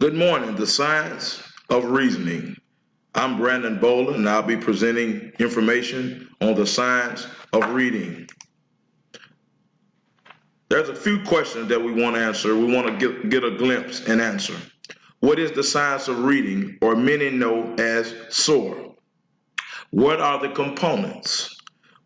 Good morning, the science of reasoning. I'm Brandon Bolden, and I'll be presenting information on the science of reading. There's a few questions that we want to answer. We want to get a glimpse and answer. What is the science of reading, or many know as SOR? What are the components?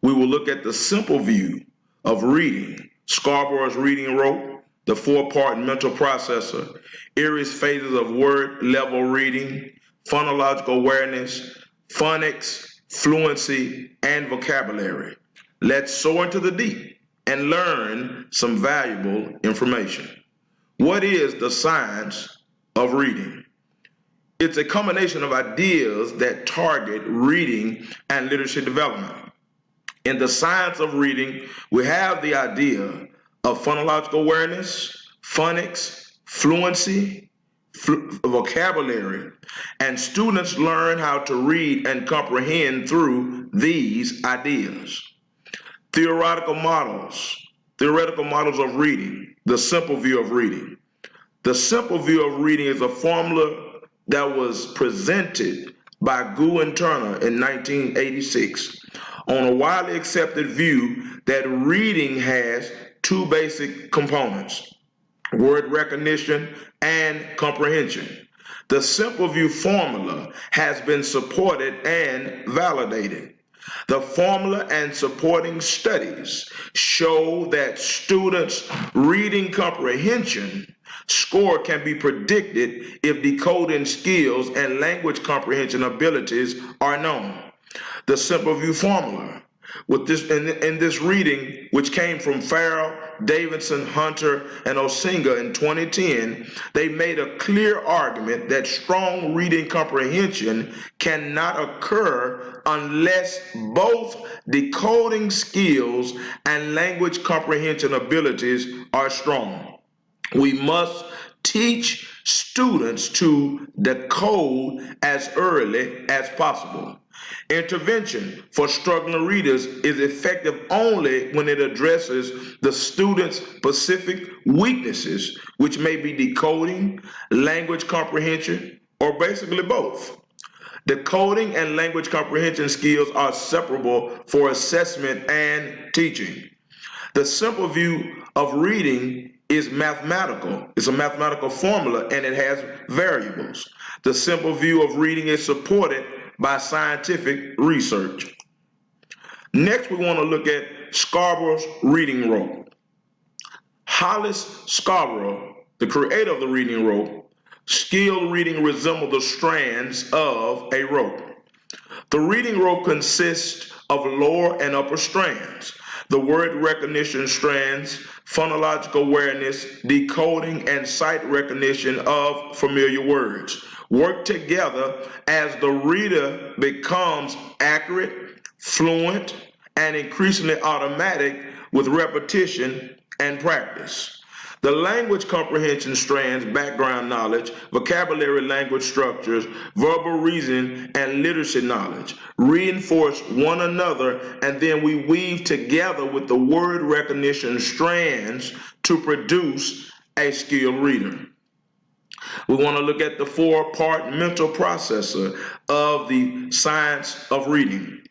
We will look at the simple view of reading, Scarborough's reading rope, the four-part mental processor, Erie's phases of word level reading, phonological awareness, phonics, fluency, and vocabulary. Let's soar into the deep and learn some valuable information. What is the science of reading? It's a combination of ideas that target reading and literacy development. In the science of reading, we have the idea of phonological awareness, phonics, fluency, vocabulary, and students learn how to read and comprehend through these ideas. Theoretical models of reading, the simple view of reading. The simple view of reading is a formula that was presented by Gu and Turner in 1986 on a widely accepted view that reading has two basic components: word recognition and comprehension. The simple view formula has been supported and validated. The formula and supporting studies show that students' reading comprehension score can be predicted if decoding skills and language comprehension abilities are known. The simple view formula with this in this reading, which came from Farrell, Davidson, Hunter, and Osinga in 2010, they made a clear argument that strong reading comprehension cannot occur unless both decoding skills and language comprehension abilities are strong. We must teach students to decode as early as possible. Intervention for struggling readers is effective only when it addresses the student's specific weaknesses, which may be decoding, language comprehension, or basically both. Decoding and language comprehension skills are separable for assessment and teaching. The simple view of reading is mathematical. It's a mathematical formula, and it has variables. The simple view of reading is supported by scientific research. Next, we want to look at Scarborough's reading rope. Hollis Scarborough, the creator of the reading rope, skilled reading resembles the strands of a rope. The reading rope consists of lower and upper strands. The word recognition strands, phonological awareness, decoding, and sight recognition of familiar words work together as the reader becomes accurate, fluent, and increasingly automatic with repetition and practice. The language comprehension strands, background knowledge, vocabulary, language structures, verbal reasoning, and literacy knowledge reinforce one another, and then we weave together with the word recognition strands to produce a skilled reader. We want to look at the four-part mental processor of the science of reading.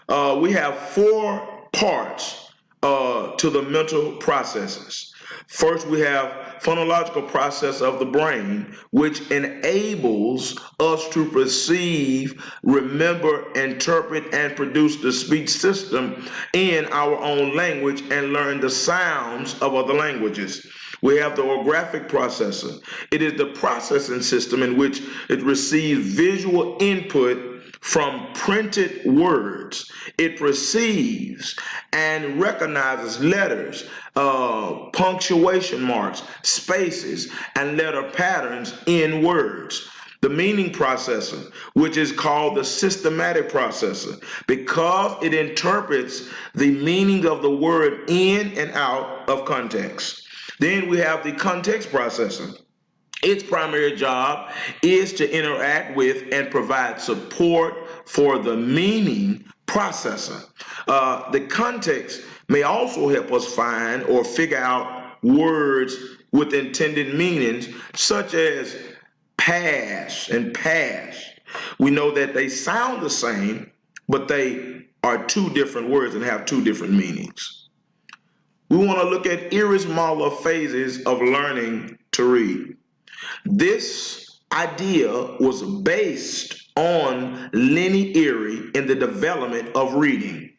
We have four parts to the mental processes. First, we have phonological process of the brain, which enables us to perceive, remember, interpret, and produce the speech system in our own language and learn the sounds of other languages. We have the orographic processor. It is the processing system in which it receives visual input from printed words. It perceives and recognizes letters, punctuation marks, spaces, and letter patterns in words. The meaning processor, which is called the systematic processor, because it interprets the meaning of the word in and out of context. Then we have the context processor. Its primary job is to interact with and provide support for the meaning processor. The context may also help us find or figure out words with intended meanings, such as pass, and pass. We know that they sound the same, but they are two different words and have two different meanings. We want to look at Erie's model of phases of learning to read. This idea was based on Lenny Erie in the development of reading.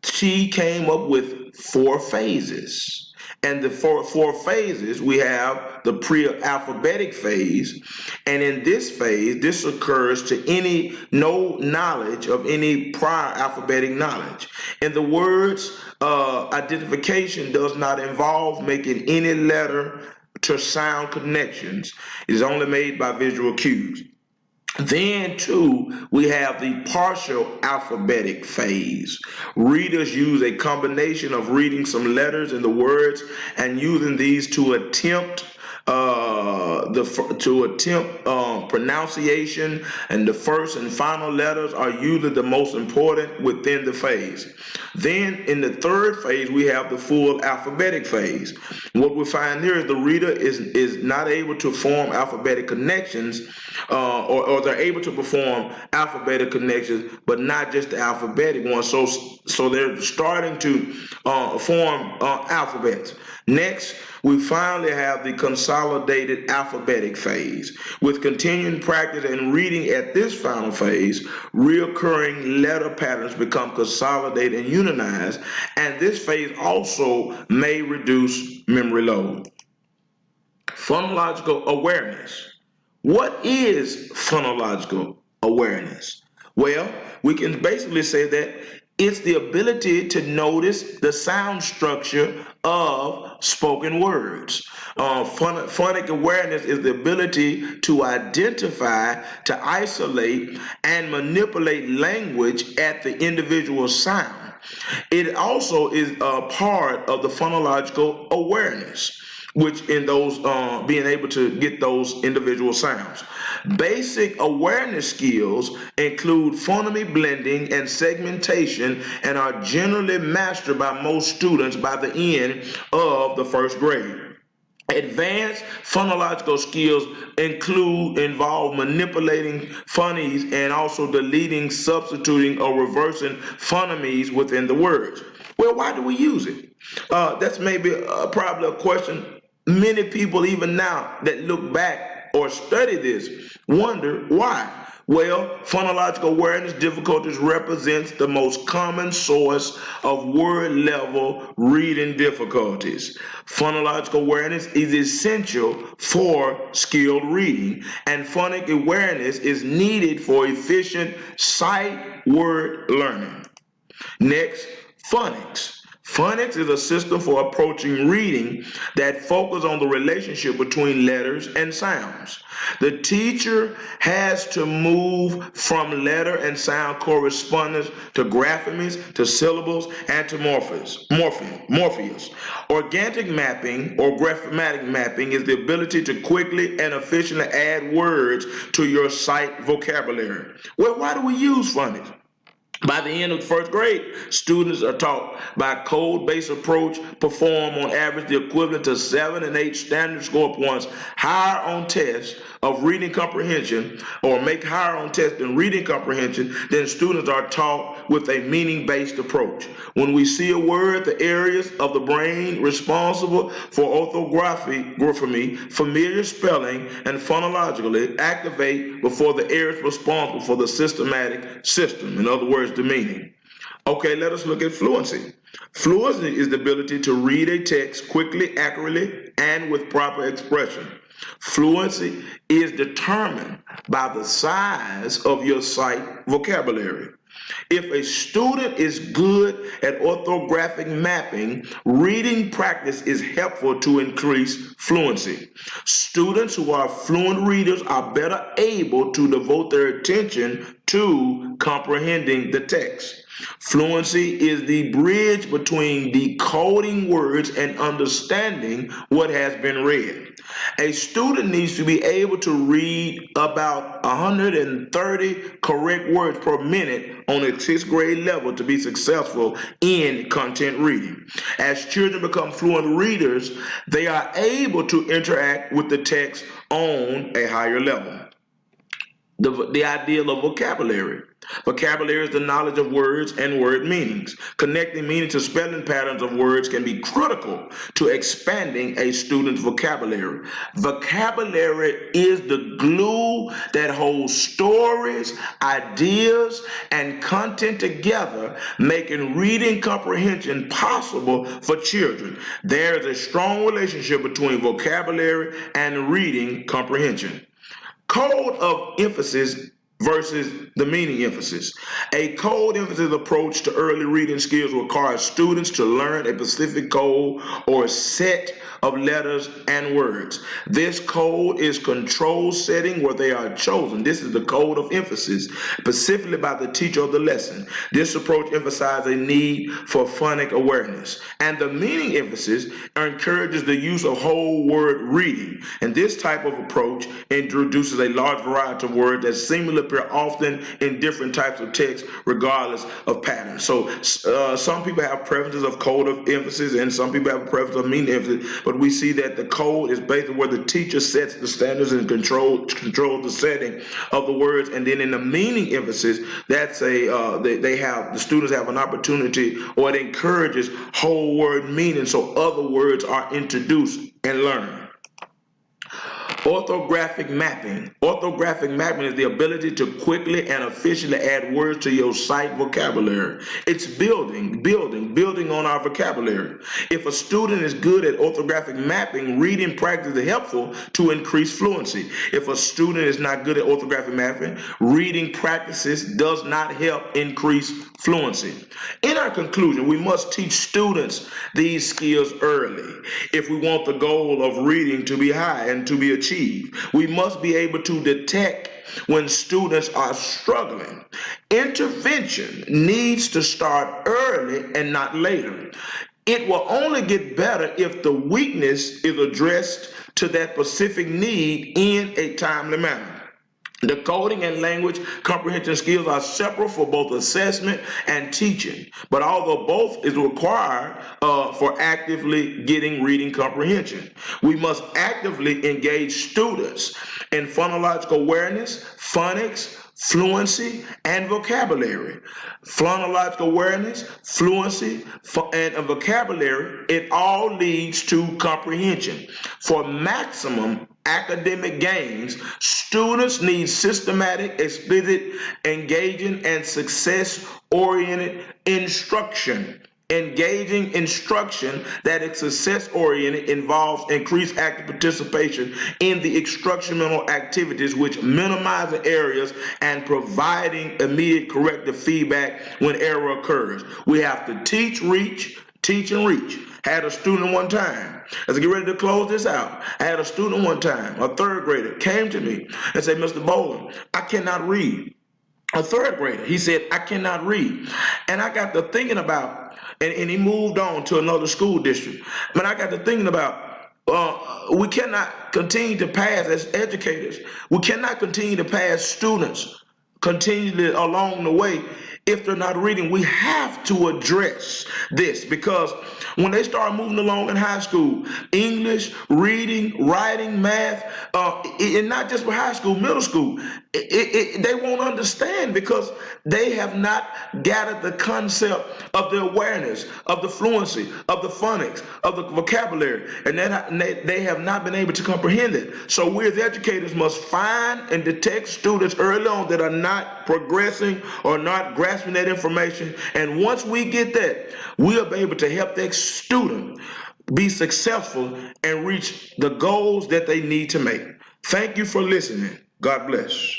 She came up with 4 phases. And the four phases, we have the pre-alphabetic phase. And in this phase, this occurs to no knowledge of any prior alphabetic knowledge. In the words, identification does not involve making any letter to sound connections. It is only made by visual cues. Then, too, we have the partial alphabetic phase. Readers use a combination of reading some letters in the words and using these to attempt pronunciation, and the first and final letters are usually the most important within the phase. Then in the third phase, we have the full alphabetic phase. What we find here is the reader is not able to form alphabetic connections, or they're able to perform alphabetic connections, but not just the alphabetic ones. So they're starting to form alphabets. Next, we finally have the consolidated alphabetic phase. With continuing practice and reading at this final phase, reoccurring letter patterns become consolidated and unionized, and this phase also may reduce memory load. Phonological awareness. What is phonological awareness? Well, we can basically say that it's the ability to notice the sound structure of spoken words. Phonic awareness is the ability to identify, to isolate, and manipulate language at the individual sound. It also is a part of the phonological awareness, which in those being able to get those individual sounds. Basic awareness skills include phoneme blending and segmentation and are generally mastered by most students by the end of the first grade. Advanced phonological skills involve manipulating phonemes and also deleting, substituting, or reversing phonemes within the words. Well, why do we use it? That's maybe probably a question many people even now that look back or study this wonder why. Well, phonological awareness difficulties represents the most common source of word-level reading difficulties. Phonological awareness is essential for skilled reading, and phonic awareness is needed for efficient sight word learning. Next, phonics. Phonics is a system for approaching reading that focuses on the relationship between letters and sounds. The teacher has to move from letter and sound correspondence to graphemes, to syllables, and to morphemes. Organic mapping or graphimatic mapping is the ability to quickly and efficiently add words to your sight vocabulary. Well, why do we use phonics? By the end of the first grade, students are taught by a code-based approach, perform on average the equivalent to 7 and 8 standard score points higher on tests of reading comprehension, or make higher on tests in reading comprehension than students are taught with a meaning-based approach. When we see a word, the areas of the brain responsible for orthography, familiar spelling, and phonologically activate before the areas responsible for the systematic system. In other words, the meaning. Okay, let us look at fluency. Fluency is the ability to read a text quickly, accurately, and with proper expression. Fluency is determined by the size of your sight vocabulary. If a student is good at orthographic mapping, reading practice is helpful to increase fluency. Students who are fluent readers are better able to devote their attention to comprehending the text. Fluency is the bridge between decoding words and understanding what has been read. A student needs to be able to read about 130 correct words per minute on a 6th grade level to be successful in content reading. As children become fluent readers, they are able to interact with the text on a higher level. The ideal of vocabulary. Vocabulary is the knowledge of words and word meanings. Connecting meaning to spelling patterns of words can be critical to expanding a student's vocabulary. Vocabulary is the glue that holds stories, ideas, and content together, making reading comprehension possible for children. There is a strong relationship between vocabulary and reading comprehension. Code of emphasis versus the meaning emphasis. A code emphasis approach to early reading skills requires students to learn a specific code or set of letters and words. This code is control setting where they are chosen. This is the code of emphasis, specifically by the teacher of the lesson. This approach emphasizes a need for phonic awareness. And the meaning emphasis encourages the use of whole word reading. And this type of approach introduces a large variety of words that seemingly appear often in different types of text, regardless of pattern. So some people have preferences of code of emphasis, and some people have a preference of meaning emphasis. But we see that the code is basically where the teacher sets the standards and controls the setting of the words. And then in the meaning emphasis, that's the students have an opportunity, or it encourages whole word meaning, so other words are introduced and learned. Orthographic mapping. Orthographic mapping is the ability to quickly and efficiently add words to your sight vocabulary. It's building on our vocabulary. If a student is good at orthographic mapping, reading practice is helpful to increase fluency. If a student is not good at orthographic mapping, reading practices does not help increase fluency. In our conclusion, we must teach students these skills early if we want the goal of reading to be high and to be achieved. We must be able to detect when students are struggling. Intervention needs to start early and not later. It will only get better if the weakness is addressed to that specific need in a timely manner. The coding and language comprehension skills are separate for both assessment and teaching, but although both is required for actively getting reading comprehension, we must actively engage students in phonological awareness, phonics, fluency, and vocabulary. Phonological awareness, fluency, and vocabulary, it all leads to comprehension. For maximum academic gains, students need systematic, explicit, engaging, and success-oriented instruction. Engaging instruction that is success-oriented involves increased active participation in the instructional activities, which minimize the errors and providing immediate corrective feedback when error occurs. We have to teach, and reach. Had a student one time, as I get ready to close this out, I had a student one time, a third grader, came to me and said, Mr. Bolden, I cannot read. A third grader, he said, I cannot read. And I got to thinking about, and he moved on to another school district. But I got to thinking about, we cannot continue to pass as educators. We cannot continue to pass students continually along the way if they're not reading. We have to address this, because when they start moving along in high school, English, reading, writing, math, and not just for high school, middle school, they won't understand because they have not gathered the concept of the awareness, of the fluency, of the phonics, of the vocabulary, and they have not been able to comprehend it. So we as educators must find and detect students early on that are not progressing or not grasping that information. And once we get that, we'll be able to help that student be successful and reach the goals that they need to make. Thank you for listening. God bless.